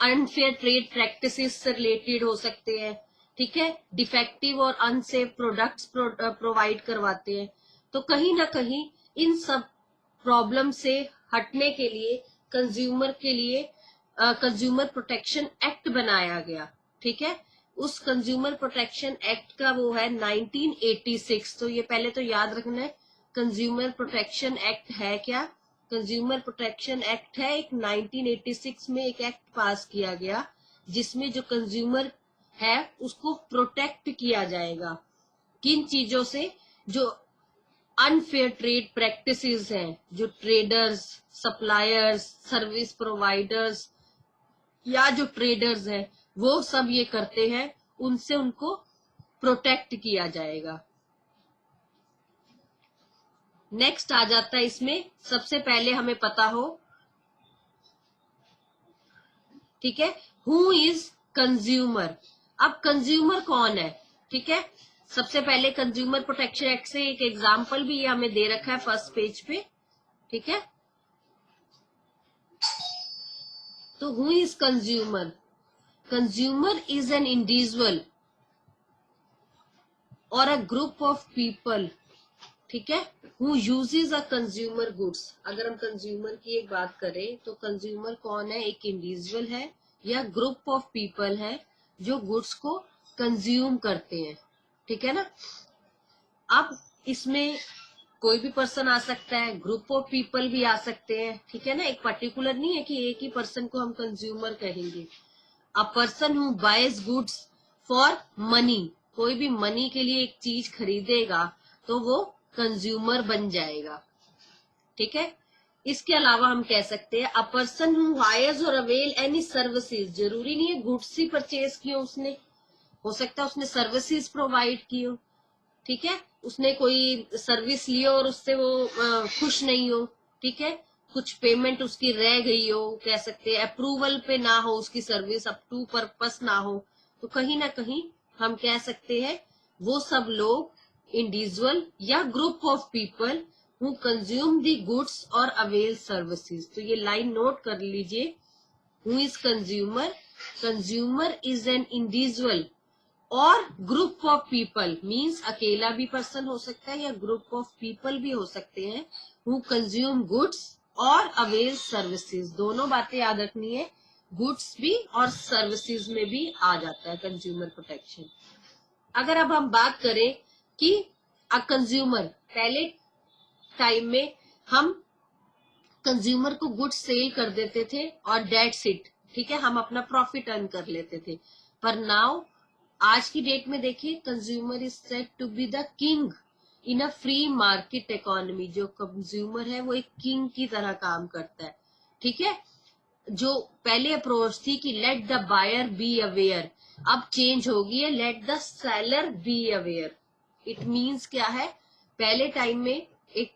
Unfair trade practices से related हो सकते हैं, ठीक है, डिफेक्टिव और अनसेफ प्रोडक्ट्स प्रोवाइड करवाते हैं। तो कहीं ना कहीं इन सब प्रॉब्लम से हटने के लिए कंज्यूमर के लिए कंज्यूमर प्रोटेक्शन एक्ट बनाया गया, ठीक है। उस कंज्यूमर प्रोटेक्शन एक्ट का वो है 1986। तो ये पहले तो याद रखना है कंज्यूमर प्रोटेक्शन एक्ट है क्या। कंज्यूमर प्रोटेक्शन एक्ट है एक 1986 में एक एक्ट पास किया गया जिसमें जो कंज्यूमर है उसको प्रोटेक्ट किया जाएगा किन चीजों से, जो अनफेयर ट्रेड प्रैक्टिसेस हैं, जो ट्रेडर्स, सप्लायर्स, सर्विस प्रोवाइडर्स या जो ट्रेडर्स हैं वो सब ये करते हैं, उनसे उनको प्रोटेक्ट किया जाएगा। नेक्स्ट आ जाता है इसमें, सबसे पहले हमें पता हो, ठीक है, हु इज कंज्यूमर। अब कंज्यूमर कौन है, ठीक है। सबसे पहले कंज्यूमर प्रोटेक्शन एक्ट से एक एग्जांपल भी ये हमें दे रखा है फर्स्ट पेज पे, ठीक है। तो who is consumer. Consumer is an individual और अ ग्रुप ऑफ पीपल, ठीक है, who uses a consumer goods. अगर हम कंज्यूमर की एक बात करें तो कंज्यूमर कौन है, एक इंडिविजुअल है या ग्रुप ऑफ पीपल है जो गुड्स को कंज्यूम करते हैं, ठीक है ना। अब इसमें कोई भी पर्सन आ सकता है, ग्रुप ऑफ पीपल भी आ सकते हैं, ठीक है ना। एक पर्टिकुलर नहीं है कि एक ही पर्सन को हम कंज्यूमर कहेंगे। A person who buys goods for money, कोई भी मनी के लिए एक चीज खरीदेगा तो वो कंज्यूमर बन जाएगा, ठीक है। इसके अलावा हम कह सकते हैं अ पर्सन हु हायर्स और अवेल एनी सर्विसेज। जरूरी नहीं है गुड्स ही परचेज की हो उसने, हो सकता है उसने सर्विसेज प्रोवाइड की हो, ठीक है। उसने कोई सर्विस ली हो और उससे वो खुश नहीं हो, ठीक है, कुछ पेमेंट उसकी रह गई हो, कह सकते हैं अप्रूवल पे ना हो उसकी सर्विस, अप टू पर्पस ना हो, तो कहीं ना कहीं हम कह सकते हैं वो सब लोग इंडिविजुअल या group of people who consume the goods और अवेल सर्विसेज। तो ये लाइन नोट कर लीजिए, who is consumer. Consumer is an individual or group of people means अकेला भी पर्सन हो सकता है या ग्रुप ऑफ पीपल भी हो सकते हैं हु कंज्यूम गुड्स और अवेल सर्विसेज। दोनों बातें याद रखनी है, गुड्स भी और सर्विसेज में भी आ जाता है कंज्यूमर प्रोटेक्शन। अगर अब हम बात करें कि अ कंज्यूमर, पहले टाइम में हम कंज्यूमर को गुड्स सेल कर देते थे और डेट्स इट, ठीक है, हम अपना प्रॉफिट अर्न कर लेते थे। पर नाउ आज की डेट में देखिए consumer is said to be the king in a free market economy. जो कंज्यूमर है वो एक किंग की तरह काम करता है, ठीक है। जो पहले अप्रोच थी कि let the buyer be aware, अब चेंज हो गई है let the seller be aware. It means क्या है, पहले टाइम में एक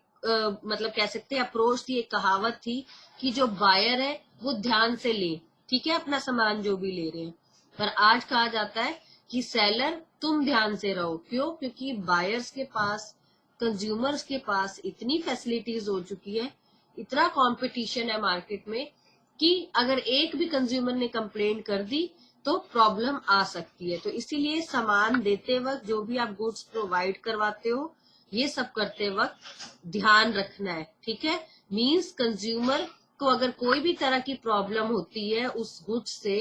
मतलब कह सकते हैं अप्रोच थी, एक कहावत थी कि जो बायर है वो ध्यान से ले, ठीक है, अपना सामान जो भी ले रहे हैं। पर आज कहा जाता है कि सेलर तुम ध्यान से रहो, क्यों, क्योंकि बायर्स के पास, कंज्यूमर्स के पास इतनी फैसिलिटीज हो चुकी है, इतना कंपटीशन है मार्केट में कि अगर एक भी कंज्यूमर ने कंप्लेंट कर दी तो प्रॉब्लम आ सकती है। तो इसीलिए सामान देते वक्त, जो भी आप गुड्स प्रोवाइड करवाते हो, ये सब करते वक्त ध्यान रखना है, ठीक है। मींस कंज्यूमर को अगर कोई भी तरह की प्रॉब्लम होती है उस गुड्स से,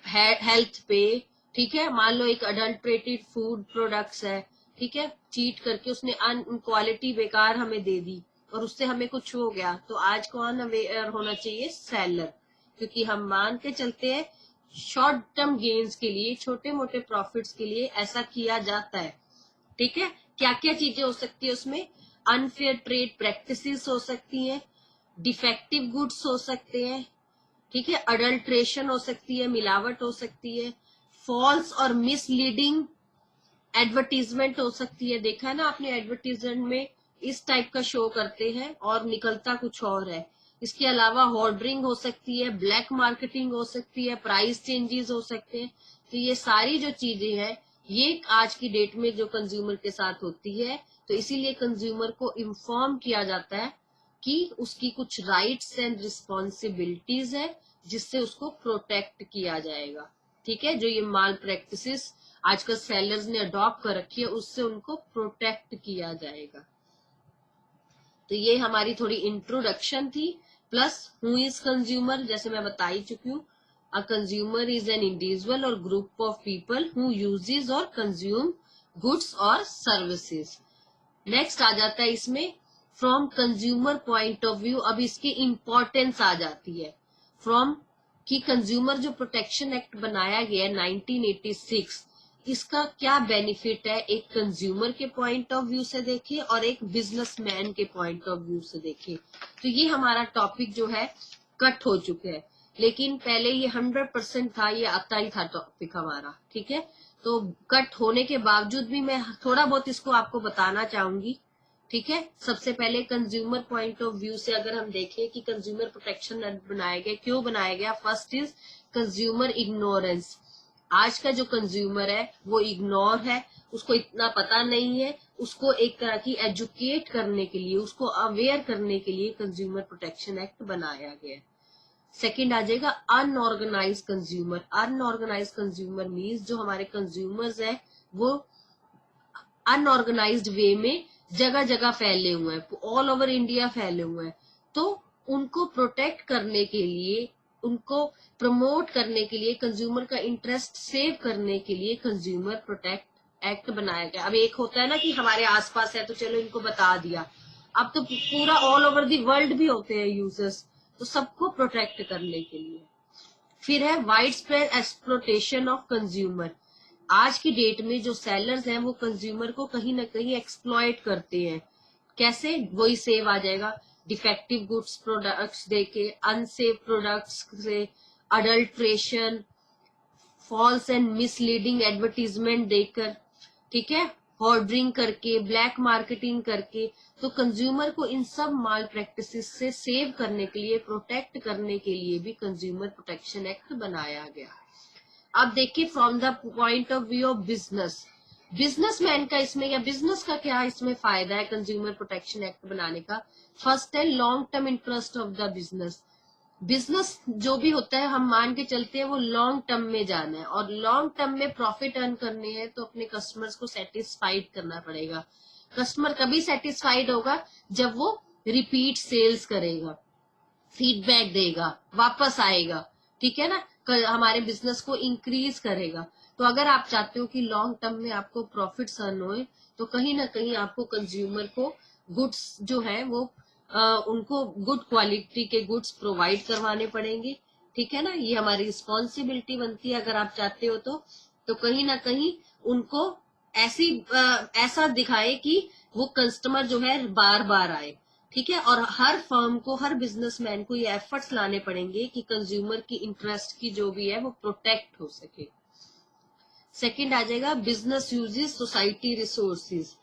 हेल्थ पे, ठीक है, मान लो एक अडल्ट्रेटेड फूड प्रोडक्ट्स है, ठीक है, चीट करके उसने क्वालिटी बेकार हमें दे दी और उससे हमें कुछ हो गया, तो आज कौन अवेयर होना चाहिए, सेलर। क्योंकि हम मान के चलते हैं शॉर्ट टर्म गेन्स के लिए, छोटे मोटे प्रॉफिट्स के लिए ऐसा किया जाता है, ठीक है। क्या क्या चीजें हो सकती है उसमें, अनफेयर ट्रेड प्रैक्टिसेस हो सकती हैं, डिफेक्टिव गुड्स हो सकते हैं, ठीक है, अडल्ट्रेशन हो सकती है, मिलावट हो सकती है, फॉल्स और मिसलीडिंग एडवर्टीजमेंट हो सकती है। देखा है ना आपने, एडवर्टीजमेंट में इस टाइप का शो करते हैं और निकलता कुछ और है। इसके अलावा होर्डरिंग हो सकती है, ब्लैक मार्केटिंग हो सकती है, प्राइस चेंजेस हो सकते हैं। तो ये सारी जो चीजें हैं ये आज की डेट में जो कंज्यूमर के साथ होती है, तो इसीलिए कंज्यूमर को इन्फॉर्म किया जाता है कि उसकी कुछ राइट्स एंड रिस्पॉन्सिबिलिटीज है जिससे उसको प्रोटेक्ट किया जाएगा। ठीक है, जो ये माल प्रैक्टिसेस आजकल सेलर्स ने अडॉप्ट कर रखी है उससे उनको प्रोटेक्ट किया जाएगा। तो ये हमारी थोड़ी इंट्रोडक्शन थी। प्लस हु इज कंज्यूमर, जैसे मैं बता ही चुकी हूँ, a consumer is an individual or group of people who uses or consume goods और सर्विसेज। नेक्स्ट आ जाता है इसमें from consumer point of view. अब इसकी इंपॉर्टेंस आ जाती है फ्रॉम कि कंज्यूमर जो प्रोटेक्शन एक्ट बनाया गया है 1986, इसका क्या बेनिफिट है एक कंज्यूमर के पॉइंट ऑफ व्यू से देखें और एक बिजनेसमैन के पॉइंट ऑफ व्यू से देखें। तो ये हमारा टॉपिक जो है कट हो चुका है, लेकिन पहले ये 100% था, ये आता ही था टॉपिक हमारा। ठीक है, तो कट होने के बावजूद भी मैं थोड़ा बहुत इसको आपको बताना चाहूंगी। ठीक है, सबसे पहले कंज्यूमर पॉइंट ऑफ व्यू से अगर हम देखें कि कंज्यूमर प्रोटेक्शन एक्ट बनाया गया, क्यों बनाया गया। First is consumer ignorance. आज का जो कंज्यूमर है वो इग्नोर है, उसको इतना पता नहीं है, उसको एक तरह की एजुकेट करने के लिए, उसको अवेयर करने के लिए कंज्यूमर प्रोटेक्शन एक्ट बनाया गया। सेकंड आ जाएगा unorganise consumer. Unorganise consumer means जो हमारे कंज्यूमर्स हैं वो अनऑर्गेनाइज्ड वे में जगह जगह फैले हुए हैं, ऑल ओवर इंडिया फैले हुए हैं। तो उनको प्रोटेक्ट करने के लिए, उनको प्रमोट करने के लिए, कंज्यूमर का इंटरेस्ट सेव करने के लिए कंज्यूमर प्रोटेक्ट एक्ट बनाया गया। अब एक होता है ना कि हमारे आसपास है तो चलो इनको बता दिया, अब तो पूरा ऑल ओवर दी वर्ल्ड भी होते हैं यूजर्स, तो सबको प्रोटेक्ट करने के लिए। फिर है wide spread exploitation of consumer. आज की डेट में जो सेलर्स हैं वो कंज्यूमर को कहीं ना कहीं एक्सप्लॉइट करते हैं। कैसे, वही सेव आ जाएगा, डिफेक्टिव गुड्स प्रोडक्ट्स देके, अनसेफ प्रोडक्ट्स से, adulteration, false and misleading advertisement देकर, ठीक है, होर्डिंग करके, ब्लैक मार्केटिंग करके। तो कंज्यूमर को इन सब माल प्रैक्टिसेस से सेव करने के लिए, प्रोटेक्ट करने के लिए भी कंज्यूमर प्रोटेक्शन एक्ट बनाया गया। अब देखिए from the point of view of business, businessman का इसमें या बिजनेस का क्या इसमें फायदा है कंज्यूमर प्रोटेक्शन एक्ट बनाने का। फर्स्ट है long term interest of the business. Business जो भी होता है हम मान के चलते हैं वो लॉन्ग टर्म में जाना है, और लॉन्ग टर्म में प्रॉफिट अर्न करने हैं तो अपने कस्टमर्स को सेटिस्फाइड करना पड़ेगा। कस्टमर कभी सेटिस्फाइड होगा जब वो रिपीट सेल्स करेगा, फीडबैक देगा, वापस आएगा, ठीक है ना, हमारे बिजनेस को इंक्रीज करेगा। तो अगर आप चाहते हो कि लॉन्ग टर्म में आपको प्रॉफिट्स अर्न होए तो कहीं ना कहीं आपको कंज्यूमर को गुड्स जो है वो उनको गुड क्वालिटी के गुड्स प्रोवाइड करवाने पड़ेंगे। ठीक है ना, ये हमारी रिस्पॉन्सिबिलिटी बनती है अगर आप चाहते हो तो कहीं ना कहीं उनको ऐसा दिखाए कि वो कस्टमर जो है बार बार आए। ठीक है, और हर फर्म को, हर बिजनेसमैन को ये एफर्ट्स लाने पड़ेंगे कि कंज्यूमर की इंटरेस्ट की जो भी है वो प्रोटेक्ट हो सके। सेकंड आ जाएगा business uses society resources.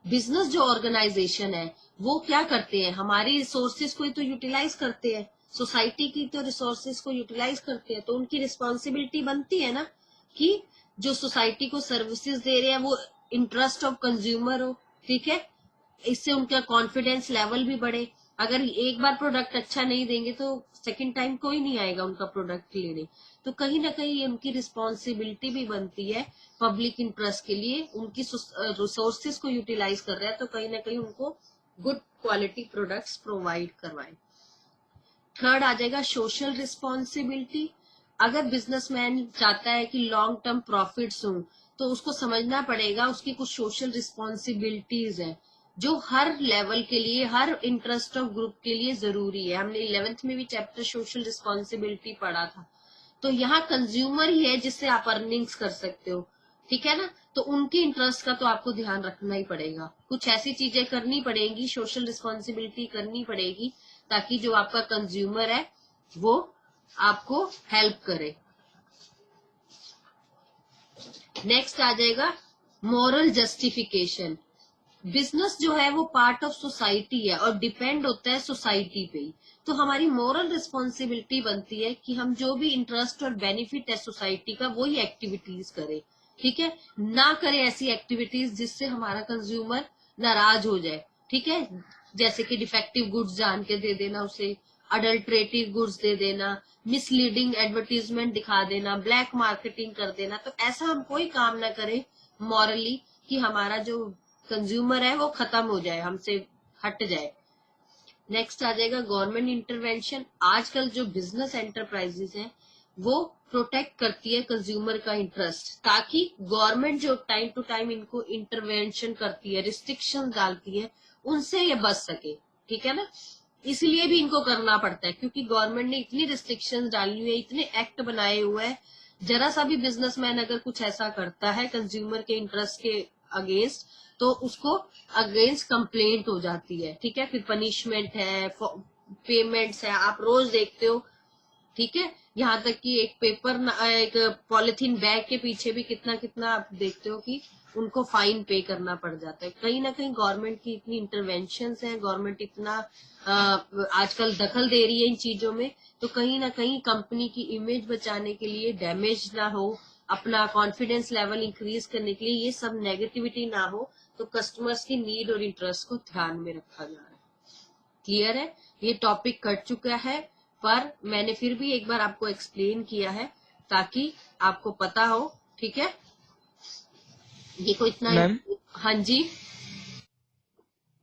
Business जो ऑर्गेनाइजेशन है वो क्या करते हैं, हमारी रिसोर्सेज को ही तो यूटिलाइज करते हैं, सोसाइटी की तो रिसोर्सेज को यूटिलाइज करते हैं। तो उनकी रिस्पॉन्सिबिलिटी बनती है ना कि जो सोसाइटी को सर्विसेज दे रहे हैं वो इंटरेस्ट ऑफ कंज्यूमर हो। ठीक है, इससे उनका कॉन्फिडेंस लेवल भी बढ़े। अगर एक बार प्रोडक्ट अच्छा नहीं देंगे तो सेकंड टाइम कोई नहीं आएगा उनका प्रोडक्ट लेने। तो कहीं ना कहीं उनकी रिस्पॉन्सिबिलिटी भी बनती है पब्लिक इंटरेस्ट के लिए, उनकी रिसोर्सेज को यूटिलाइज कर रहा है तो कहीं ना कहीं उनको गुड क्वालिटी प्रोडक्ट्स प्रोवाइड करवाएं। थर्ड आ जाएगा सोशल रिस्पॉन्सिबिलिटी। अगर बिजनेसमैन चाहता है कि लॉन्ग टर्म प्रॉफिट्स हो तो उसको समझना पड़ेगा उसकी कुछ सोशल रिस्पॉन्सिबिलिटीज है जो हर लेवल के लिए, हर इंटरेस्ट ऑफ ग्रुप के लिए जरूरी है। हमने 11th में भी चैप्टर सोशल रिस्पॉन्सिबिलिटी पढ़ा था। तो यहाँ कंज्यूमर ही है जिससे आप अर्निंग्स कर सकते हो। ठीक है ना, तो उनके इंटरेस्ट का तो आपको ध्यान रखना ही पड़ेगा, कुछ ऐसी चीजें करनी पड़ेगी, सोशल रिस्पॉन्सिबिलिटी करनी पड़ेगी ताकि जो आपका कंज्यूमर है वो आपको हेल्प करे। नेक्स्ट आ जाएगा मॉरल जस्टिफिकेशन। बिजनेस जो है वो पार्ट ऑफ सोसाइटी है और डिपेंड होता है सोसाइटी पे ही। तो हमारी मॉरल रिस्पॉन्सिबिलिटी बनती है कि हम जो भी इंटरेस्ट और बेनिफिट है सोसाइटी का वही एक्टिविटीज करें। ठीक है, ना करें ऐसी एक्टिविटीज जिससे हमारा कंज्यूमर नाराज हो जाए। ठीक है, जैसे कि डिफेक्टिव गुड्स जान के दे देना उसे, अडल्ट्रेटिव गुड्स दे देना, मिसलीडिंग एडवर्टीजमेंट दिखा देना, ब्लैक मार्केटिंग कर देना। तो ऐसा हम कोई काम ना करें मॉरली कि हमारा जो कंज्यूमर है वो खत्म हो जाए, हमसे हट जाए। नेक्स्ट आ जाएगा गवर्नमेंट इंटरवेंशन। आजकल जो बिजनेस एंटरप्राइजेस हैं वो प्रोटेक्ट करती है कंज्यूमर का इंटरेस्ट, ताकि गवर्नमेंट जो टाइम टू टाइम इनको इंटरवेंशन करती है, रिस्ट्रिक्शन डालती है, उनसे ये बच सके। ठीक है ना, इसलिए भी इनको करना पड़ता है, क्योंकि गवर्नमेंट ने इतनी रिस्ट्रिक्शंस डाली हुई है, इतने एक्ट बनाए हुए हैं। जरा सा भी बिजनेसमैन अगर कुछ ऐसा करता है कंज्यूमर के इंटरेस्ट के अगेंस्ट, तो उसको अगेंस्ट कंप्लेंट हो जाती है। ठीक है, फिर पनिशमेंट है, पेमेंट्स है, आप रोज देखते हो। ठीक है, यहाँ तक कि एक एक पॉलिथीन बैग के पीछे भी कितना कितना आप देखते हो कि उनको फाइन पे करना पड़ जाता है। कहीं ना कहीं गवर्नमेंट की इतनी इंटरवेंशंस हैं, गवर्नमेंट इतना आजकल दखल दे रही है इन चीजों में, तो कहीं ना कहीं कंपनी की इमेज बचाने के लिए, डैमेज ना हो, अपना कॉन्फिडेंस लेवल इंक्रीज करने के लिए, ये सब नेगेटिविटी ना हो, तो कस्टमर्स की नीड और इंटरेस्ट को ध्यान में रखा जा रहा है। क्लियर है, ये टॉपिक कट चुका है, पर मैंने फिर भी एक बार आपको एक्सप्लेन किया है ताकि आपको पता हो। ठीक है, ये कोई इतना। मैम हाँ जी,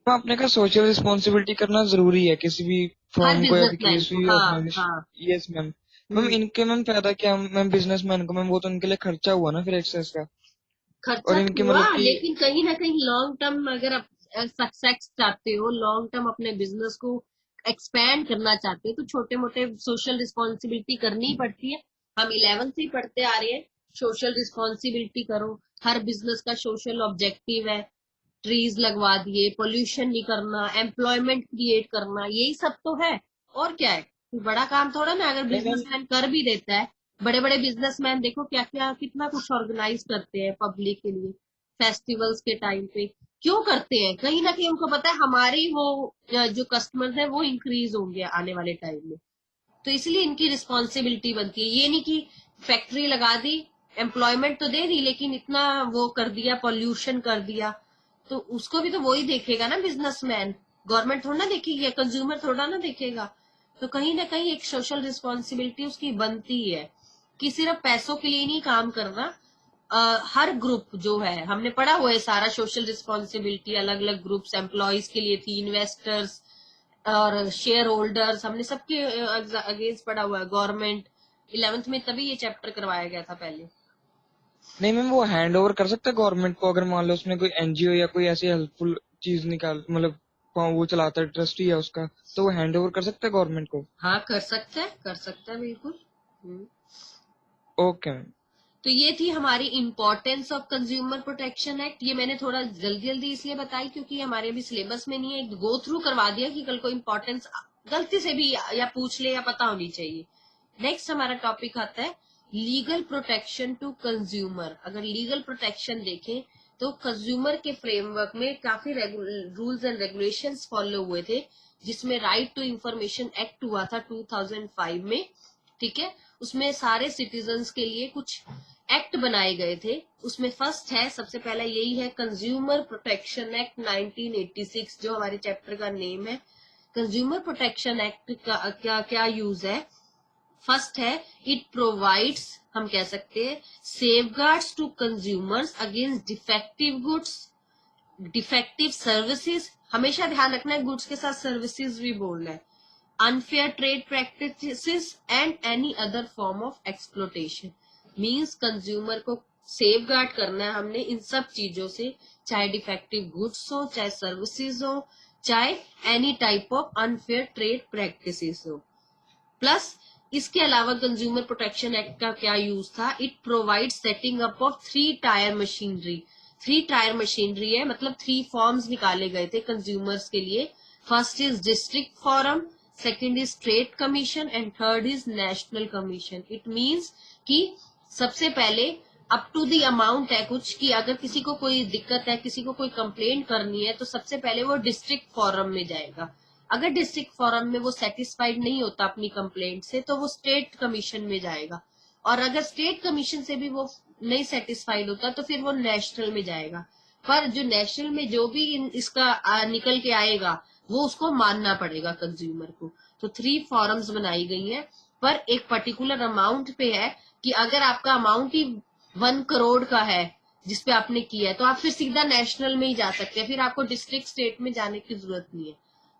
आपने कहा सोशल रिस्पॉन्सिबिलिटी करना जरूरी है किसी भी हर फर्म को या बिजनेसमैन किसी को। भी हाँ हाँ। ऑर्गेनाइजेशन। Yes ma'am. मैम हम्म। इनके मैम फायदा क्या मैम बिजनेसमैन को? मैम वो तो इनके लिए खर्चा हुआ ना फिर एक्सेस का। खर्चा और तो इनके हुआ, मतलब कि लेकिन कहीं ना कहीं लॉन्ग टर्म अगर आप सक्सेस चाहते हो, लॉन्ग टर्म अपने बिजनेस को एक्सपैंड करना चाहते हो, तो छोटे मोटे सोशल रिस्पॉन्सिबिलिटी करनी ही पड़ती है। हम 11th से ही पढ़ते आ रहे हैं, सोशल रिस्पॉन्सिबिलिटी करो। हर बिजनेस का सोशल ऑब्जेक्टिव है, ट्रीज लगवा दिए, पोल्यूशन नहीं करना, एम्प्लॉयमेंट क्रिएट करना, यही सब तो है। और क्या है, कोई बड़ा काम थोड़ा ना, अगर नहीं मैम। बिजनेसमैन कर भी देता है। बड़े बड़े बिजनेसमैन देखो क्या क्या कितना कुछ ऑर्गेनाइज करते हैं पब्लिक के लिए, फेस्टिवल्स के टाइम पे। क्यों करते हैं? कहीं ना कहीं उनको पता है हमारी वो जो कस्टमर्स है वो इंक्रीज होंगे आने वाले टाइम में, तो इसलिए इनकी रिस्पॉन्सिबिलिटी बनती है। ये नहीं कि फैक्ट्री लगा दी, एम्प्लॉयमेंट तो दे दी, लेकिन इतना वो कर दिया, पॉल्यूशन कर दिया, तो उसको भी तो वही देखेगा ना बिजनेसमैन। गवर्नमेंट थोड़ा ना देखेगी, या कंज्यूमर थोड़ा ना देखेगा। तो कहीं ना कहीं एक सोशल रिस्पॉन्सिबिलिटी उसकी बनती है कि सिर्फ पैसों के लिए नहीं काम करना। हर ग्रुप जो है, हमने पढ़ा हुआ है सारा सोशल रिस्पॉन्सिबिलिटी, अलग अलग ग्रुप्स, एम्प्लॉयज के लिए थी, इन्वेस्टर्स और शेयर होल्डर्स, हमने सबके अगेंस्ट पढ़ा हुआ है। गवर्नमेंट 11th में तभी ये चैप्टर करवाया गया था पहले। नहीं मैम वो हैंड ओवर कर सकता है गवर्नमेंट को अगर मान लो उसने कोई एनजीओ या कोई ऐसी हेल्पफुल चीज निकाल मतलब वो चलाता है ट्रस्टी है उसका, तो वो हैंड ओवर कर सकता है गवर्नमेंट को। हाँ कर सकता है, कर सकता है बिल्कुल। Okay ma'am. तो ये थी हमारी importance of consumer protection act. ये मैंने थोड़ा जल्दी जल्दी इसलिए बताई क्योंकि हमारे अभी सिलेबस में नहीं है, गो थ्रू करवा दिया कि कल को इंपॉर्टेंस गलती से भी या पूछ ले या पता होनी चाहिए। नेक्स्ट हमारा टॉपिक आता है लीगल प्रोटेक्शन टू कंज्यूमर। अगर लीगल प्रोटेक्शन देखें तो कंज्यूमर के फ्रेमवर्क में काफी रूल्स एंड रेगुलेशंस फॉलो हुए थे, जिसमें राइट टू इंफॉर्मेशन एक्ट हुआ था 2005 में। ठीक है, उसमें सारे सिटीजन्स के लिए कुछ एक्ट बनाए गए थे। उसमें फर्स्ट है, सबसे पहला यही है, कंज्यूमर प्रोटेक्शन एक्ट 1986, जो हमारे चैप्टर का नेम है। कंज्यूमर प्रोटेक्शन एक्ट का क्या क्या यूज है? फर्स्ट है, इट प्रोवाइड्स, हम कह सकते हैं, safeguards to consumers against defective goods, defective services, हमेशा ध्यान रखना है गुड्स के साथ सर्विसेज भी बोलना है, unfair trade practices and any other form of exploitation। Means consumer को सेफ गार्ड करना है हमने इन सब चीजों से, चाहे डिफेक्टिव गुड्स हो, चाहे सर्विसेज हो, चाहे any type of unfair trade practices हो। प्लस इसके अलावा कंज्यूमर प्रोटेक्शन एक्ट का क्या यूज था? It provide setting up of 3 tyre machinery. 3 tyre machinery है, मतलब 3 फॉर्म्स निकाले गए थे कंज्यूमर्स के लिए। First is district forum, second is state commission and third is national commission. It means कि सबसे पहले अप टू द अमाउंट है कुछ, कि अगर किसी को कोई दिक्कत है, किसी को कोई कंप्लेंट करनी है, तो सबसे पहले वो डिस्ट्रिक्ट फोरम में जाएगा। अगर डिस्ट्रिक्ट फोरम में वो सेटिस्फाइड नहीं होता अपनी कंप्लेंट से, तो वो स्टेट कमीशन में जाएगा, और अगर स्टेट कमीशन से भी वो नहीं सेटिस्फाइड होता तो फिर वो नेशनल में जाएगा। पर जो नेशनल में जो भी इसका निकल के आएगा, वो उसको मानना पड़ेगा कंज्यूमर को। तो 3 फॉर्म्स बनाई गई है, पर एक पर्टिकुलर अमाउंट पे है कि अगर आपका अमाउंट ही 1 करोड़ का है जिसपे आपने किया है, तो आप फिर सीधा नेशनल में ही जा सकते हैं, फिर आपको डिस्ट्रिक्ट स्टेट में जाने की जरूरत नहीं है।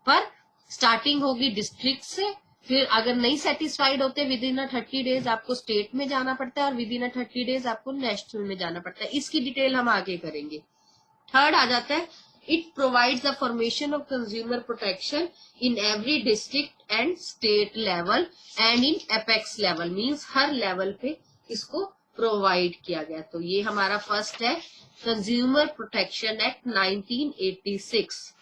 पर स्टार्टिंग होगी डिस्ट्रिक्ट से, फिर अगर नहीं सेटिस्फाइड होते विद इन 30 डेज आपको स्टेट में जाना पड़ता है, और विद इन 30 डेज आपको नेशनल में जाना पड़ता है। इसकी डिटेल हम आगे करेंगे। थर्ड आ जाता है, it provides the formation of consumer protection in every district and state level and in apex level, means her level पे इसको प्रोवाइड किया गया। तो ये हमारा फर्स्ट है कंज्यूमर प्रोटेक्शन एक्ट 1986।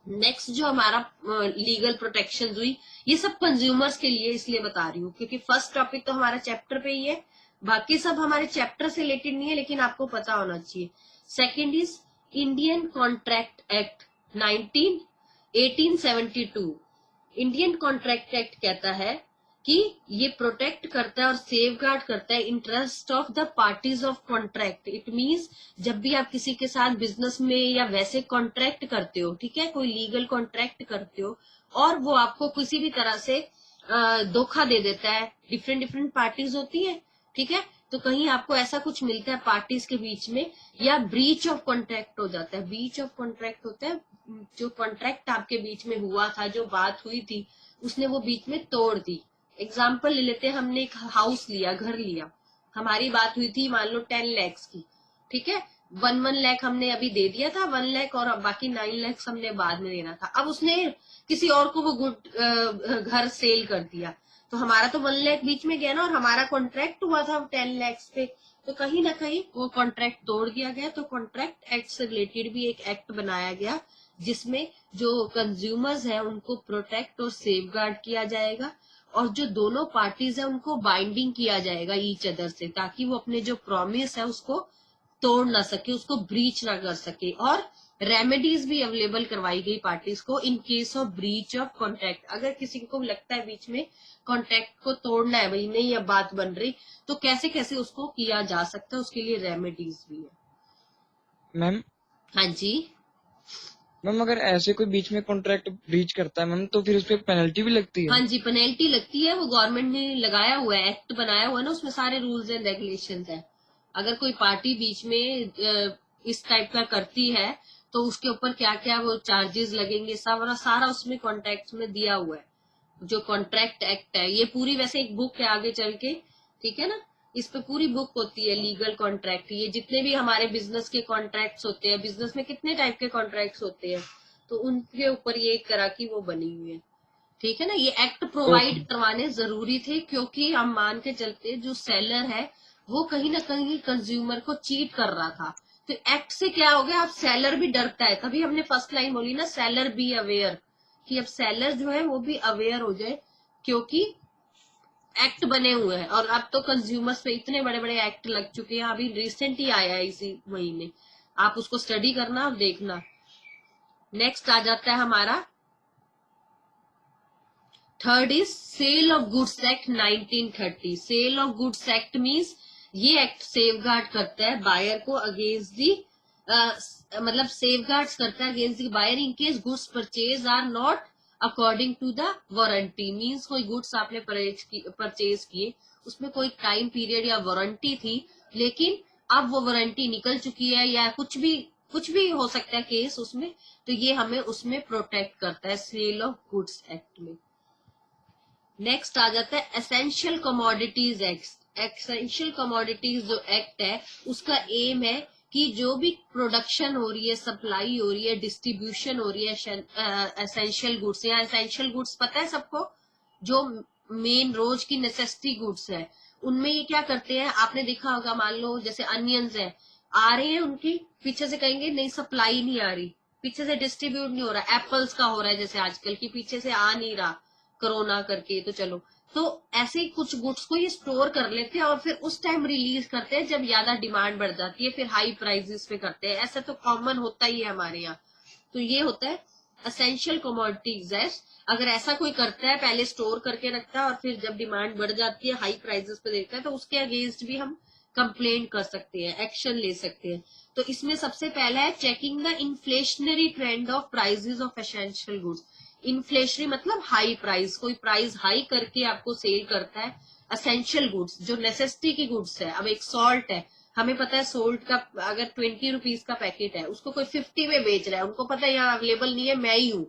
नेक्स्ट जो हमारा लीगल प्रोटेक्शन हुई, ये सब कंज्यूमर्स के लिए इसलिए बता रही हूँ क्योंकि फर्स्ट टॉपिक तो हमारा चैप्टर पे ही है, बाकी सब हमारे चैप्टर से रिलेटेड नहीं है, लेकिन आपको पता होना चाहिए। Second is Indian contract act 1872। Indian contract act कहता है कि ये प्रोटेक्ट करता है और सेव गार्ड करता है interest of the parties of contract. It means जब भी आप किसी के साथ बिजनेस में या वैसे कॉन्ट्रैक्ट करते हो, ठीक है, कोई लीगल कॉन्ट्रैक्ट करते हो और वो आपको किसी भी तरह से धोखा दे देता है, डिफरेंट पार्टीज होती है, ठीक है, तो कहीं आपको ऐसा कुछ मिलता है पार्टीज के बीच में, या ब्रीच ऑफ कॉन्ट्रैक्ट हो जाता है। ब्रीच ऑफ कॉन्ट्रैक्ट होता है जो कॉन्ट्रैक्ट आपके बीच में हुआ था, जो बात हुई थी, उसने वो बीच में तोड़ दी। एग्जाम्पल ले लेते हैं, हमने एक हाउस लिया, घर लिया, हमारी बात हुई थी मान लो 10 लाख की, ठीक है, 1 लाख हमने अभी दे दिया था, 1 लाख, और बाकी 9 लाख हमने बाद में देना था। अब उसने किसी और को वो घर सेल कर दिया, तो हमारा तो 1 लाख बीच में गया ना, और हमारा कॉन्ट्रैक्ट हुआ था 10 लाख पे, तो कहीं ना कहीं वो कॉन्ट्रैक्ट तोड़ दिया गया। तो कॉन्ट्रैक्ट एक्ट से रिलेटेड भी एक एक्ट बनाया गया जिसमें जो कंज्यूमर्स है उनको प्रोटेक्ट और सेफ गार्ड किया जाएगा, और जो दोनों पार्टीज है उनको बाइंडिंग किया जाएगा ईच अदर से, ताकि वो अपने जो प्रॉमिस है उसको तोड़ ना सके, उसको ब्रीच ना कर सके। और रेमेडीज भी अवेलेबल करवाई गई पार्टीज को in case of breach of contract. अगर किसी को लगता है बीच में कॉन्ट्रैक्ट को तोड़ना है, भाई नहीं अब बात बन रही, तो कैसे कैसे उसको किया जा सकता है, उसके लिए रेमेडीज भी है। मैम हाँ जी, मैम अगर ऐसे कोई बीच में कॉन्ट्रैक्ट ब्रीच करता है मैम, तो फिर उस पर पेनल्टी भी लगती है? हाँ जी, पेनल्टी लगती है, वो गवर्नमेंट ने लगाया हुआ है, एक्ट बनाया हुआ है ना, उसमें सारे रूल्स एंड रेगुलेशंस है। अगर कोई पार्टी बीच में इस टाइप का करती है तो उसके ऊपर क्या क्या वो चार्जेस लगेंगे, सब सारा उसमें कॉन्ट्रैक्ट में दिया हुआ है। जो कॉन्ट्रैक्ट एक्ट है, ये पूरी वैसे एक बुक है आगे चल के, ठीक है ना, इस पे पूरी बुक होती है लीगल कॉन्ट्रैक्ट। ये जितने भी हमारे बिजनेस के कॉन्ट्रैक्ट्स होते हैं, बिजनेस में कितने टाइप के कॉन्ट्रैक्ट्स होते हैं, तो उनके ऊपर ये एक तरह की वो बनी हुई है, ठीक है ना। ये एक्ट प्रोवाइड करवाने जरूरी थे क्योंकि हम मान के चलते जो सेलर है वो कहीं ना कहीं कंज्यूमर को चीट कर रहा था। तो एक्ट से क्या हो गया, अब सेलर भी डरता है, तभी हमने फर्स्ट लाइन बोली ना, सेलर बी अवेयर, कि अब सेलर जो है वो भी अवेयर हो जाए, क्योंकि एक्ट बने हुए हैं। और अब तो कंज्यूमर्स पे इतने बड़े बड़े एक्ट लग चुके हैं, अभी रिसेंट ही आया है इसी महीने, आप उसको स्टडी करना और देखना। नेक्स्ट आ जाता है हमारा third is sale of goods act 1930। Sale of goods act means ये एक्ट सेफ गार्ड करता है बायर को अगेंस्ट दी, मतलब सेफ गार्ड्स करता है against the buyer in case goods purchase are not according to the warranty. Means कोई goods आपने purchase किए, उसमें कोई टाइम पीरियड या वारंटी थी, लेकिन अब वो वारंटी निकल चुकी है, या कुछ भी हो सकता है केस उसमें, तो ये हमें उसमें प्रोटेक्ट करता है सेल ऑफ गुड्स एक्ट में। नेक्स्ट आ जाता है essential commodities act. Essential commodities जो एक्ट है उसका एम है कि जो भी प्रोडक्शन हो रही है, सप्लाई हो रही है, डिस्ट्रीब्यूशन हो रही है एसेंशियल गुड्स, या एसेंशियल गुड्स पता है सबको, जो मेन रोज की नेसेसिटी गुड्स है, उनमें ये क्या करते हैं, आपने देखा होगा, मान लो जैसे अनियंस है, आ रहे हैं उनकी, पीछे से कहेंगे नहीं सप्लाई नहीं आ रही, पीछे से डिस्ट्रीब्यूट नहीं हो रहा, एप्पल्स का हो रहा है जैसे आजकल की, पीछे से आ नहीं रहा कोरोना करके, तो चलो, तो ऐसे कुछ गुड्स को ये स्टोर कर लेते हैं और फिर उस टाइम रिलीज करते हैं जब ज्यादा डिमांड बढ़ जाती है, फिर हाई प्राइसेस पे करते हैं, ऐसा तो कॉमन होता ही है हमारे यहाँ। तो ये होता है एसेंशियल कमोडिटीज एक्ट। अगर ऐसा कोई करता है, पहले स्टोर करके रखता है और फिर जब डिमांड बढ़ जाती है हाई प्राइसेस पे देता है, तो उसके अगेंस्ट भी हम कंप्लेंट कर सकते हैं, एक्शन ले सकते हैं। तो इसमें सबसे पहला है checking the inflationary trend of prices of essential goods. Inflationary मतलब हाई प्राइस, कोई प्राइस हाई करके आपको सेल करता है एसेंशियल गुड्स, जो नेसेसिटी की गुड्स है। अब एक सॉल्ट है, हमें पता है सोल्ट का अगर 20 रुपीज का पैकेट है, उसको कोई 50 में बेच रहा है, उनको पता है यहाँ अवेलेबल नहीं है, मैं ही हूं,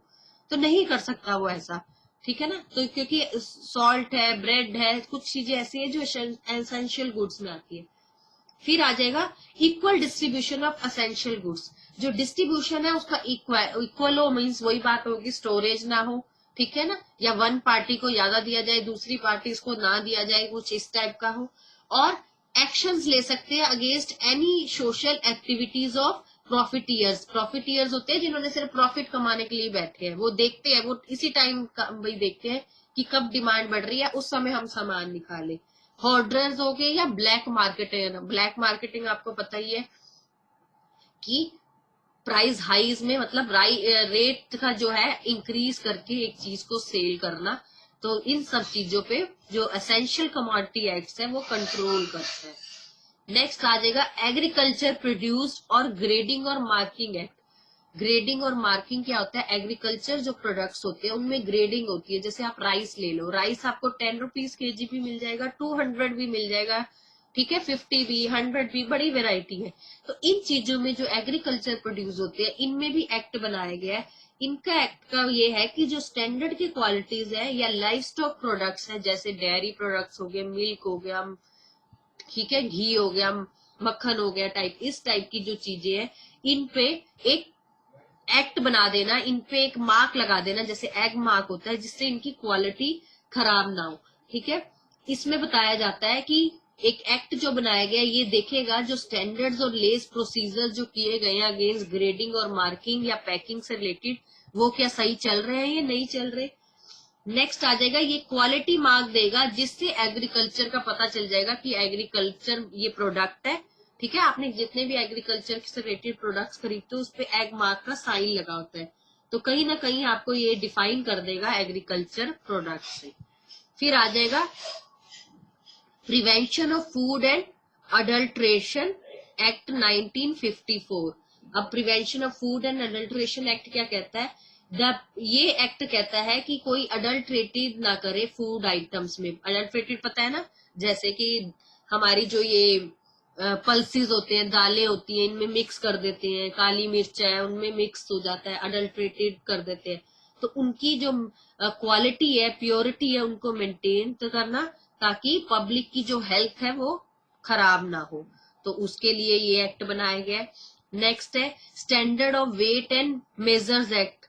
तो नहीं कर सकता वो ऐसा, ठीक है ना। तो क्योंकि सॉल्ट है, ब्रेड है, कुछ चीजें ऐसी है जो एसेंशियल गुड्स में आती है। फिर आ जाएगा equal distribution of essential goods. जो डिस्ट्रीब्यूशन है उसका इक्वल हो, मीन्स वही बात होगी, स्टोरेज ना हो, ठीक है ना, या वन पार्टी को ज्यादा दिया जाए, दूसरी पार्टी को ना दिया जाए, कुछ इस टाइप का हो। और एक्शंस ले सकते हैं against any social activities of profiteers. Profiteers होते हैं जिन्होंने सिर्फ प्रॉफिट कमाने के लिए बैठे हैं, वो देखते हैं, वो इसी टाइम वही देखते हैं कि कब डिमांड बढ़ रही है, उस समय हम सामान निकालें। होर्डर्स हो गए या ब्लैक मार्केटिंग। ब्लैक मार्केटिंग आपको पता ही है कि प्राइस हाइज में मतलब रेट का जो है इंक्रीज करके एक चीज को सेल करना। तो इन सब चीजों पे जो एसेंशियल कमोडिटी एक्ट है वो कंट्रोल करता है। नेक्स्ट आ जाएगा एग्रीकल्चर प्रोड्यूस्ड और ग्रेडिंग और मार्किंग एक्ट। ग्रेडिंग और मार्किंग क्या होता है, एग्रीकल्चर जो प्रोडक्ट्स होते हैं उनमें ग्रेडिंग होती है। जैसे आप राइस ले लो, राइस आपको 10 रुपीज kg भी मिल जाएगा, 200 भी मिल जाएगा, ठीक है, 50 भी, 100 भी, बड़ी वेराइटी है। तो इन चीजों में जो एग्रीकल्चर प्रोड्यूस होते हैं इनमें भी एक्ट बनाया गया है। इनका एक्ट का ये है कि जो स्टैंडर्ड की क्वालिटीज है या लाइफ स्टॉक प्रोडक्ट्स है, जैसे डेयरी प्रोडक्ट्स हो गए, मिल्क हो गया, ठीक है, घी हो गया, मक्खन हो गया, इस टाइप की जो चीजें हैं, इन पे एक एक्ट बना देना, इन पे एक मार्क लगा देना, जैसे एग मार्क होता है, जिससे इनकी क्वालिटी खराब ना हो, ठीक है। इसमें बताया जाता है कि एक एक्ट जो बनाया गया ये देखेगा जो स्टैंडर्ड्स और लेस प्रोसीजर जो किए गए हैं अगेंस्ट ग्रेडिंग और मार्किंग या पैकिंग से रिलेटेड, वो क्या सही चल रहे हैं या नहीं चल रहे। नेक्स्ट आ जाएगा ये क्वालिटी मार्क देगा, जिससे एग्रीकल्चर का पता चल जाएगा कि एग्रीकल्चर ये प्रोडक्ट है, ठीक है। आपने जितने भी एग्रीकल्चर से रिलेटेड प्रोडक्ट्स खरीदते हो उस पे एग मार्क का साइन लगा होता है, तो कहीं ना कहीं आपको ये डिफाइन कर देगा एग्रीकल्चर प्रोडक्ट से। फिर आ जाएगा prevention of food and adulteration act 1954। अब prevention of food and adulteration act क्या कहता है, ये एक्ट कहता है कि कोई अडल्ट्रेटेड ना करे फूड आइटम्स में। अडल्ट्रेटेड पता है ना, जैसे कि हमारी जो ये पल्सेस होते हैं, दालें होती हैं, इनमें मिक्स कर देते हैं, काली मिर्च है उनमें मिक्स हो जाता है, अडल्ट्रेटेड कर देते हैं। तो उनकी जो क्वालिटी है, प्योरिटी है, उनको मेंटेन तो करना, ताकि पब्लिक की जो हेल्थ है वो खराब ना हो, तो उसके लिए ये एक्ट बनाया गया है। नेक्स्ट है standard of weight and measures act.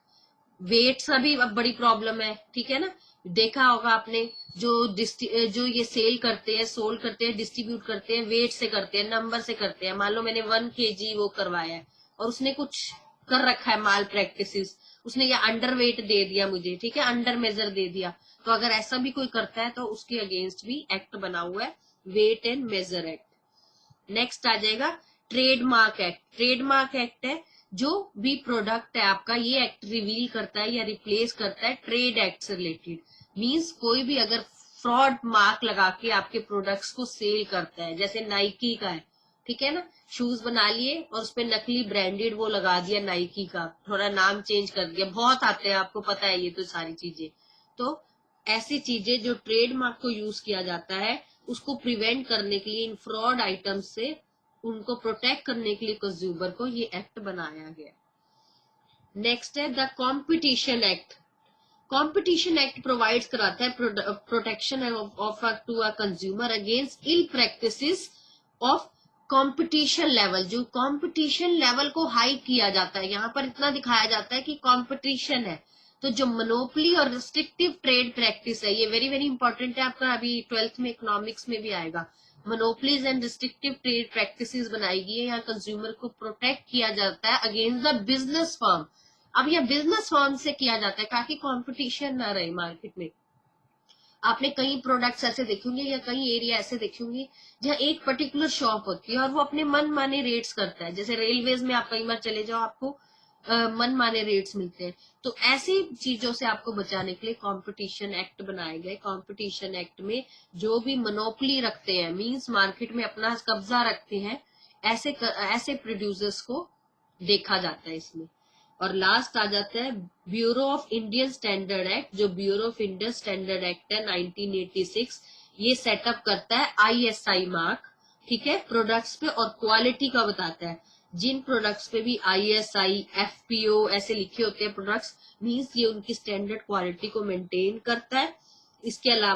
Weights अभी अब बड़ी प्रॉब्लम है, ठीक है ना, देखा होगा आपने, जो ये सेल करते हैं, सोल्ड करते हैं, डिस्ट्रीब्यूट करते हैं, वेट से करते हैं, नंबर से करते हैं। मान लो मैंने 1 kg वो करवाया है और उसने कुछ कर रखा है माल प्रैक्टिसेस, उसने ये अंडर वेट दे दिया मुझे, ठीक है, अंडर मेजर दे दिया, तो अगर ऐसा भी कोई करता है तो उसके अगेंस्ट भी एक्ट बना हुआ है, weight and measure act. Next आ जाएगा ट्रेडमार्क एक्ट। ट्रेडमार्क एक्ट है जो भी प्रोडक्ट है आपका, ये एक्ट रिवील करता है या रिप्लेस करता है ट्रेड एक्ट से रिलेटेड। मींस कोई भी अगर फ्रॉड मार्क लगा के आपके प्रोडक्ट्स को सेल करता है, जैसे नाइकी का है, ठीक है ना, शूज बना लिए और उसपे नकली ब्रांडेड वो लगा दिया नाइकी का, थोड़ा नाम चेंज कर दिया, बहुत आते हैं आपको पता है ये तो सारी चीजें। तो ऐसी चीजें जो ट्रेडमार्क को यूज किया जाता है उसको प्रिवेंट करने के लिए, इन फ्रॉड आइटम से उनको प्रोटेक्ट करने के लिए कंज्यूमर को ये एक्ट बनाया गया। नेक्स्ट है the competition act. Competition act provides कराता है protection of to a consumer against ill practices of competition level. जो कंपटीशन लेवल को हाई किया जाता है, यहाँ पर इतना दिखाया जाता है कि कंपटीशन है, तो जो मोनोपोली और रिस्ट्रिक्टिव ट्रेड प्रैक्टिस है, ये वेरी वेरी इंपॉर्टेंट है, आपका अभी 12th में इकोनॉमिक्स में भी आएगा। Monopolies and restrictive trade practices बनाई गई है, यहाँ कंज्यूमर को प्रोटेक्ट किया जाता है अगेंस्ट द बिजनेस फर्म। अब यह बिजनेस फर्म से किया जाता है ताकि कंपटीशन ना रहे मार्केट में। आपने कई प्रोडक्ट्स ऐसे देखेंगे या कई एरिया ऐसे देखेंगे जहाँ एक पर्टिकुलर शॉप होती है और वो अपने मन माने रेट्स करता है। जैसे रेलवेज में आप कई बार चले जाओ, आपको मनमाने रेट्स मिलते हैं। तो ऐसी चीजों से आपको बचाने के लिए कंपटीशन एक्ट बनाए गए। कंपटीशन एक्ट में जो भी मोनोपोली रखते हैं, मींस मार्केट में अपना कब्जा रखते हैं, ऐसे प्रोड्यूसर्स को देखा जाता है इसमें। और लास्ट आ जाता है bureau of Indian standard act. जो bureau of Indian standard act है 1986, ये सेटअप करता है ISI मार्क, ठीक है, प्रोडक्ट्स पे, और क्वालिटी का बताता है। जिन प्रोडक्ट्स पे भी ISI FPO ऐसे लिखे होते हैं प्रोडक्ट्स, मीन्स ये उनकी स्टैंडर्ड क्वालिटी को मेंटेन करता है। इसके अलावा